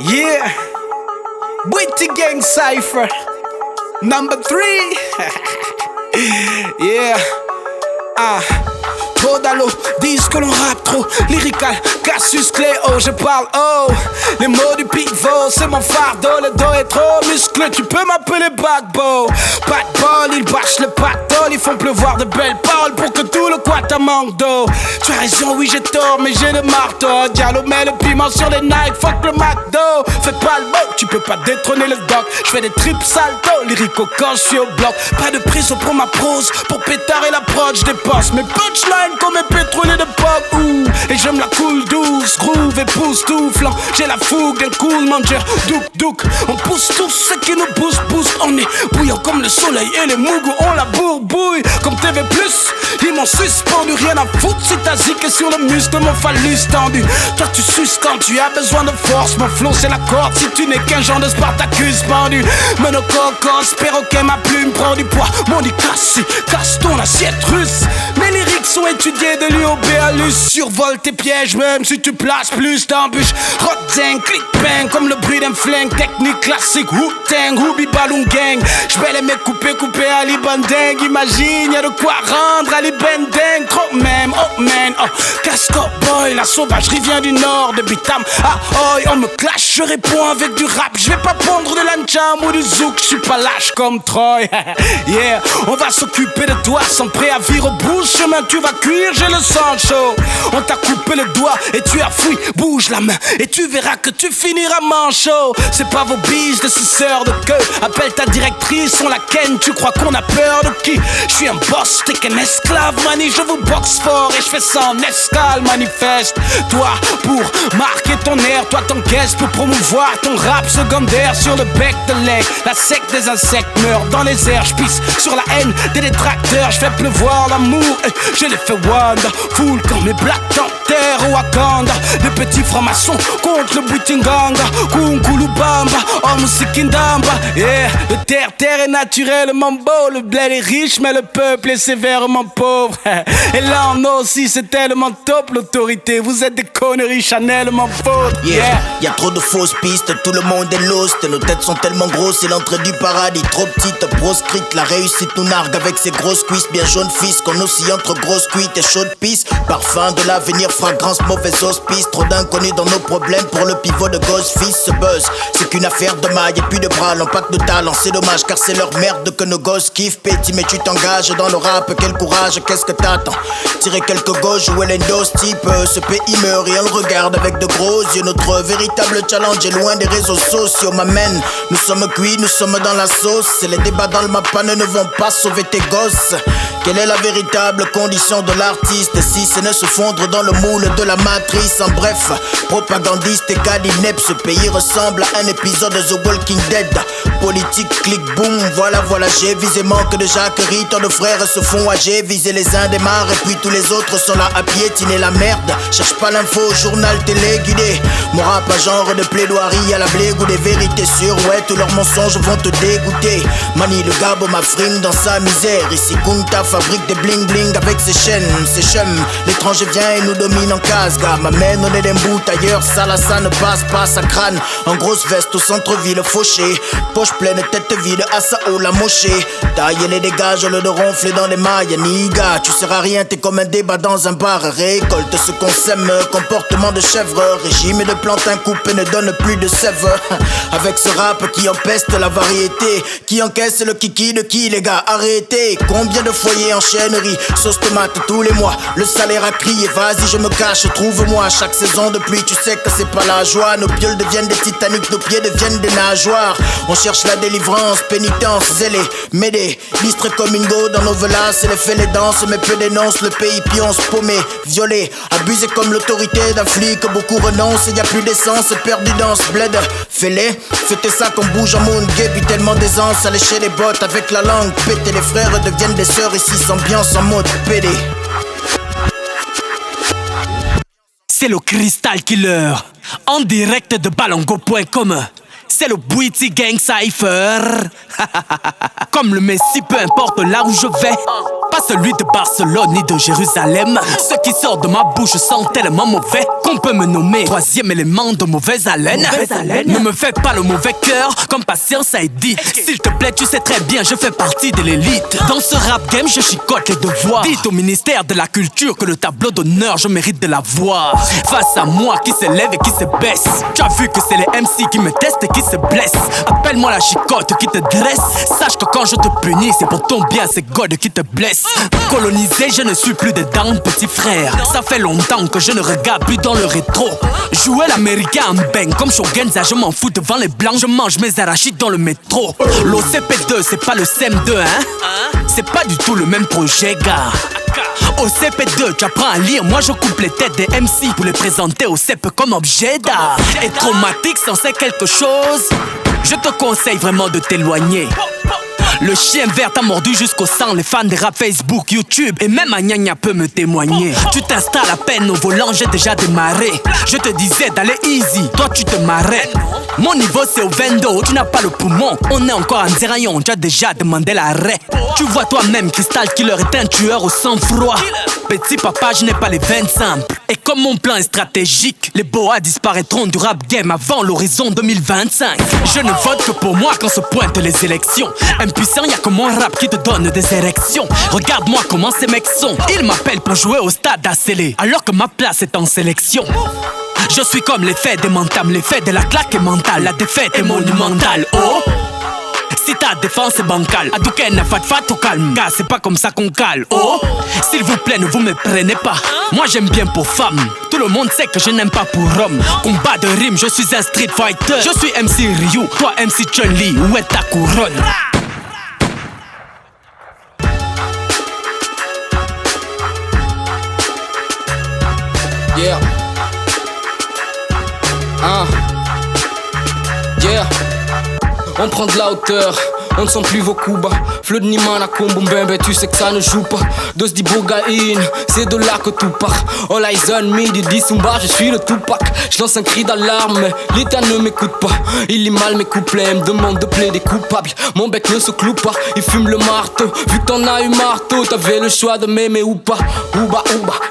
Yeah, Witty Gang Cypher Number 3. Yeah, trop d'allô, disent que l'on rappe trop lyrical, Cassius Cléo, je parle les mots du pivot, c'est mon fardeau, le dos est trop musclé, tu peux m'appeler Bagbo. Pas de bol, ils bâchent le pactole, ils font pleuvoir de belles paroles pour que tout le quata manque d'eau. Tu as raison, oui j'ai tort, mais j'ai le marteau. Diallo met le piment sur les Nike, fuck le McDo. Fais pas le mot, tu peux pas détrôner le doc. Je fais des trips salto, lyrico quand je suis au bloc. Pas de prison pour ma prose, pour pétard et la prod, je dépense mes punchlines comme mes pétroliers de pop. Et je me la coule douce, groove et pousse tout flanc. J'ai la fougue d'un cool manger, douk. On pousse tous ce qui nous pousse. On est bouillant comme le soleil et les mougous, on la bourbouille comme TV+. Ils m'ont suspendu, rien à foutre si t'as ziqué sur le muscle, mon phallus tendu. Toi tu suces quand tu as besoin de force, mon flow c'est la corde si tu n'es qu'un genre de Spartacus pendu. Monococos, perroquet, ma plume prend du poids. Mon dit casse ton assiette russe. Mes lyriques sont étudiés de l'UOB à l'US. Survole tes pièges même si tu places plus d'embûches. Rock-zing, click-bang comme le bruit d'un flingue. Technique classique, Wu-Tang, Hooby Balloon Gang. J'vais les mecs couper Ali Bandeng. Imagine, y'a de quoi rendre Ali Bendeng. Trop même, oh man, oh Casco boy, la sauvagerie vient du nord de Bitam. On me clash, je réponds avec du rap. J'vais pas prendre de l'ancham ou du zouk, j'suis pas lâche comme Troy. Yeah, on va s'occuper de toi sans préavis. Rebrousse chemin, tu vas cuire, j'ai le sang chaud. On t'a coupé le doigt et tu as fui. Bouge la main et tu verras que tu finiras manchot. C'est pas vos bises de suceurs de queue. Appelle ta directrice, on la ken. Tu crois qu'on a peur de qui? Je suis un boss, t'es qu'un esclave, mani. Je vous boxe fort et je fais ça en escale, manifeste. Toi, pour marquer ton air, toi t'encaisses pour promouvoir ton rap secondaire sur le bec de l'aigle. La secte des insectes meurt dans les airs. Je pisse sur la haine des détracteurs. Je fais pleuvoir l'amour et je les fais wonderful comme les Black Panthers au Wakanda. Les petits francs-maçons contre le Boutinganga. Kunkulubamba, oh Musikindamba. Yeah, le terre est naturellement beau. Le bled est riche mais le peuple est sévèrement pauvre. Et là on a aussi c'est tellement top l'autorité. Vous êtes des conneries chanellement fautes. Yeah, y'a trop de fausses pistes, tout le monde est lost. Nos têtes sont tellement grosses et l'entrée du paradis trop petite. Proscrite, la réussite nous nargue avec ses grosses cuisses. Bien jaune fils qu'on oscille entre grosses cuites et chaudes pisses. Parfum de l'avenir, fragrance, mauvais hospice. Trop d'inconnus dans nos problèmes pour le pivot de Ghostface. Ce buzz, c'est qu'une affaire de maille et puis de bras. L'impact de talent, c'est dommage car c'est leur merde que nos gosses kiffent. Petit mais tu t'engages dans le rap, quel courage, qu'est-ce que t'attends? Tirer quelques gauches, jouer l'endos type. Ce pays meurt et on le regarde avec de gros yeux. Notre véritable challenge est loin des réseaux sociaux, m'amène. Nous sommes cuits, nous sommes dans la sauce. Et les débats dans le mappa ne vont pas sauver tes gosses. Quelle est la véritable condition de l'artiste si ce n'est se fondre dans le moule de la matrice? En bref, propagandiste égal inepte. Ce pays ressemble à un épisode de The Walking Dead. Politique, clic, boum, voilà, j'ai visé manque de jacquerie. Tant de frères se font âgés, viser les uns démarrent et puis tous les autres sont là à piétiner la merde. Cherche pas l'info, journal téléguidé. Mon rap à genre de plaidoirie à la blé ou des vérités sûres. Ouais, tous leurs mensonges vont te dégoûter. Mani le gabo ma frime dans sa misère. Ici Kunta fabrique des bling bling avec ses chaînes, ses chums. L'étranger vient et nous domine en casga. M'amène on est d'un bout ailleurs, ça là ça ne passe pas, ça crâne. En grosse veste au centre-ville fauché. Poche pleine, tête vide, à Sao la mochée. Taille les dégage, le de ronfler dans les mailles. Niga, tu seras rien, t'es comme un débat dans un bar. Récolte ce qu'on sème, comportement de chèvre. Régime de plantain coupé ne donne plus de sève. Avec ce rap qui empeste la variété, qui encaisse le kiki de qui les gars, arrêtez. Combien de foyers en chaînerie, sauce tomate tous les mois. Le salaire a crié, vas-y je me cache, trouve-moi. Chaque saison de pluie, tu sais que c'est pas la joie. Nos pieules deviennent des Titanic, nos pieds deviennent des nageoires. On cherche la délivrance, pénitence, zélé, m'aider. Listre comme une go dans nos velas, et les faits les danses, mais peu dénoncent le pays pionce, paumé, violé, abusé comme l'autorité d'un flic. Beaucoup renoncent et y a plus d'essence, perdu dans ce bled. Fais-les, fêtez ça qu'on bouge en monde gay, puis tellement d'aisance à lécher les bottes avec la langue. Péter les frères deviennent des sœurs ici, s'ambiance en mode PD. C'est le Crystal Killer, en direct de balongo.com. C'est le Witty Gang Cypher. Comme le Messi, peu importe là où je vais. Pas celui de Barcelone ni de Jérusalem. Ce qui sort de ma bouche sent tellement mauvais qu'on peut me nommer troisième élément de mauvaise haleine. Ne me fais pas le mauvais cœur comme Patience a dit. S'il te plaît, tu sais très bien, je fais partie de l'élite. Dans ce rap game, je chicote les devoirs. Dites au ministère de la culture que le tableau d'honneur, je mérite de l'avoir. Face à moi qui s'élève et qui se baisse. Tu as vu que c'est les MC qui me testent et qui se blessent. Appelle-moi la chicote qui te dresse. Sache que quand je te punis, c'est pour ton bien, c'est God qui te blesse. Colonisé, je ne suis plus dedans, petit frère. Ça fait longtemps que je ne regarde plus dans le rétro. Jouer l'américain en bang comme Shogunza, je m'en fous devant les blancs. Je mange mes arachides dans le métro. L'OCP2, c'est pas le CM2, hein. C'est pas du tout le même projet, gars. Au CP2, tu apprends à lire. Moi, je coupe les têtes des MC pour les présenter au CP comme objet d'art. Et traumatique, c'en sait quelque chose. Je te conseille vraiment de t'éloigner. Le chien vert t'a mordu jusqu'au sang. Les fans des rap Facebook, YouTube et même Agnagna peut me témoigner. Tu t'installes à peine au volant, j'ai déjà démarré. Je te disais d'aller easy, toi tu te marrais. Mon niveau c'est au vendo, tu n'as pas le poumon. On est encore en déraillon, tu as déjà demandé l'arrêt. Tu vois toi-même, Crystal Killer est un tueur au sang-froid. Petit papa, je n'ai pas les 20 simples. Et comme mon plan est stratégique, les boas disparaîtront du rap game avant l'horizon 2025. Je ne vote que pour moi quand se pointent les élections. Impuissant, y'a que mon rap qui te donne des érections. Regarde-moi comment ces mecs sont. Ils m'appellent pour jouer au stade à sceller, alors que ma place est en sélection. Je suis comme l'effet des mentales, l'effet de la claque est mentale. La défaite est monumentale, oh. Si ta défense est bancale, Adouken, fat au calme. Car c'est pas comme ça qu'on cale, oh. S'il vous plaît, ne vous me prenez pas. Moi j'aime bien pour femmes. Tout le monde sait que je n'aime pas pour homme. Combat de rime, je suis un street fighter. Je suis MC Ryu, toi MC Chun-Li. Où est ta couronne? Yeah. Yeah. On prend de la hauteur, on ne sent plus vos coups bas. Fleu de Niman à Kumboum ben tu sais que ça ne joue pas. Dose d'ibogaïne, c'est de là que tout part. All eyes on me, du Dissumba, je suis le Tupac. Je lance un cri d'alarme, mais l'État ne m'écoute pas. Il lit mal mes couplets, me demande de plaider coupable. Mon bec ne se cloue pas, il fume le marteau. Vu que t'en as eu marteau, t'avais le choix de m'aimer ou pas. Ouba,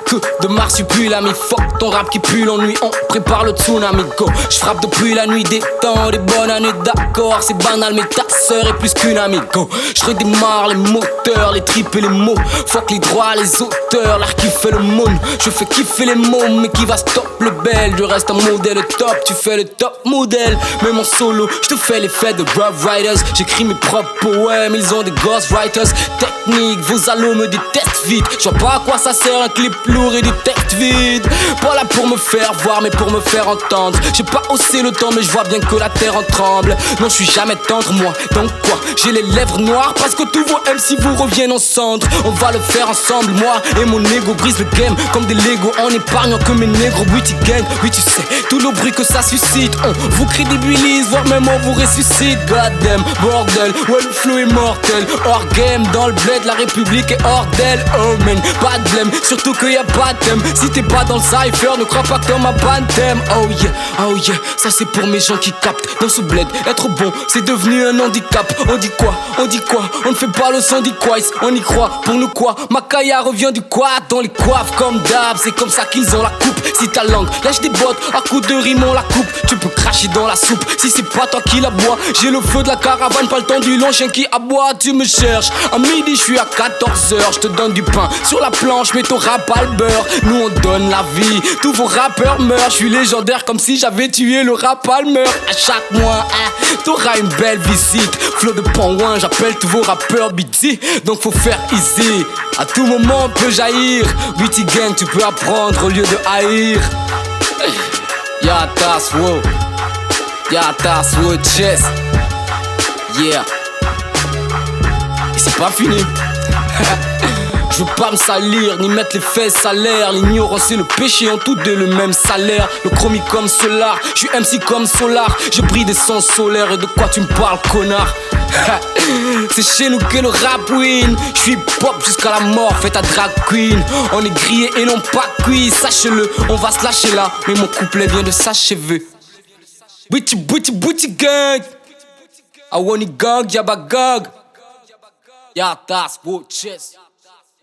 que de marsupilami. Fuck ton rap qui pue l'ennui, on prépare le tsunami, go. J'frappe depuis la nuit des temps, des bonnes années d'accord. C'est banal mais ta sœur est plus qu'une amie, go. J'redémarre les moteurs, les tripes et les mots. Fuck les droits, les auteurs, l'art qui fait le monde. Je fais kiffer les mots, mais qui va stop le bel. Je reste un modèle top, tu fais le top modèle. Même en solo, je te fais l'effet de Rough Riders. J'écris mes propres poèmes, ils ont des ghostwriters. Technique, vos allos me détestent vite. Je vois pas à quoi ça sert un clip lourd et du texte vide. Pas là pour me faire voir, mais pour me faire entendre. J'ai pas haussé le temps, mais je vois bien que la terre en tremble. Non, je suis jamais tendre, moi. Donc quoi, j'ai les lèvres noires parce que tous vos MC vous reviennent en cendres. On va le faire ensemble, moi et mon ego brise le game comme des Lego en épargnant que mes négros. Oui, tu gang, oui, tu sais, tout le bruit que ça suscite. On vous crédibilise, voire même on vous ressuscite. Goddamn, bordel, ouais, le flow est mortel. Hors game, dans le bled, la République est hors d'elle. Oh man, pas de blême, surtout qu'il y a pas de thème. Si t'es pas dans le cypher, ne crois pas que ma bande t'aime. Oh yeah, ça c'est pour mes gens qui captent. Dans ce bled, être bon, c'est devenu un handicap. On dit quoi, on ne fait pas le son d'Iquois. On y croit, pour nous quoi, Makaya revient du quad. Dans les coiffes comme d'hab, c'est comme ça qu'ils ont la coupe. Si ta langue lâche des bottes, à coups de rime on la coupe. Tu peux cracher dans la soupe, si c'est pas toi qui la bois. J'ai le feu de la caravane, pas le temps du long chien qui aboie. Tu me cherches, à midi je suis à 14h. Je te donne du pain sur la planche, mais ton rap a le beurre. Nous on donne la vie, tous vos rappeurs meurent. Je suis légendaire comme si j'avais tué le rap Palmer. À chaque mois, t'auras une belle visite. Flow de pangouin, j'appelle tous vos rappeurs BT. Donc faut faire easy, à tout moment on peut jaillir. BT Gang, tu peux apprendre au lieu de haïr. Ya das wo chess. Yeah. Et c'est pas fini. Je veux pas me salir, ni mettre les fesses à l'air. L'ignorance et le péché ont toutes deux le même salaire. Le chromie comme Solar, je suis MC comme Solar. Je brille des sons solaires et de quoi tu me parles, connard? C'est chez nous que le rap win. Je suis pop jusqu'à la mort, fais ta drag queen. On est grillé et non pas cuit, sache-le. On va se lâcher là, mais mon couplet vient de s'achever. Booty gang. I want it gang, yabba gang. Ya das wo chess.